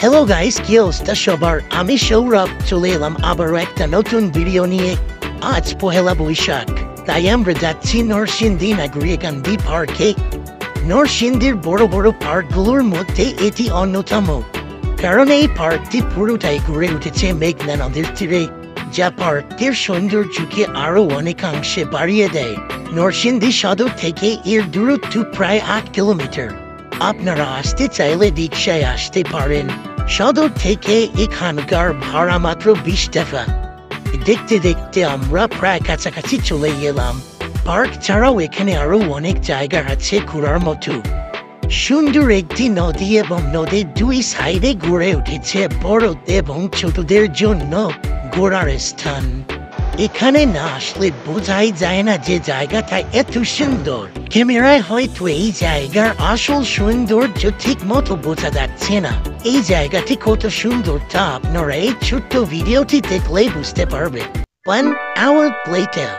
Hello guys, কি অবস্থা সবার? আমি সৌরভ চলে এলাম আবারও একটা নতুন ভিডিও নিয়ে। আজ পহেলা বৈশাখ, তাই আমরা যাচ্ছি নরসিংদী নাগরিক গান্ধী পার্কে। নরসিংদীর বড় বড় পার্কগুলোর মধ্যে এটি অন্যতম, কারণ এই পার্কটি পুরোটাই গড়ে উঠেছে মেঘনা নদীর তীরে, যা পার্কের সৌন্দর্যকে আরো অনেকাংশে বাড়িয়ে দেয়। নরসিংদী সদর থেকে এর দূরত্ব প্রায় 8 কিলোমিটার। আপনারা আসতে চাইলে রিকশায় আসতে পারেন। সদর থেকে এখানকার ভাড়া মাত্র 20 টাকা। দেখতে দেখতে আমরা প্রায় কাছাকাছি চলে গেলাম। পার্ক ছাড়াও এখানে আরো অনেক জায়গা আছে ঘোরার মতো। সুন্দর একটি নদী এবং নদীর দুই সাইডে গড়ে উঠেছে বড় এবং ছোটদের জন্য ঘোরার স্থান। এখানে না আসলে বোঝাই যায় না যে জায়গাটা এত সুন্দর। ক্যামেরায় হয়তো এই জায়গার আসল সৌন্দর্য ঠিক মতো বোঝা যাচ্ছে না। এই জায়গাটি কত সুন্দর তা আপনারা এই ছোট্ট ভিডিওটি দেখলেই বুঝতে পারবেন। 1 hour later.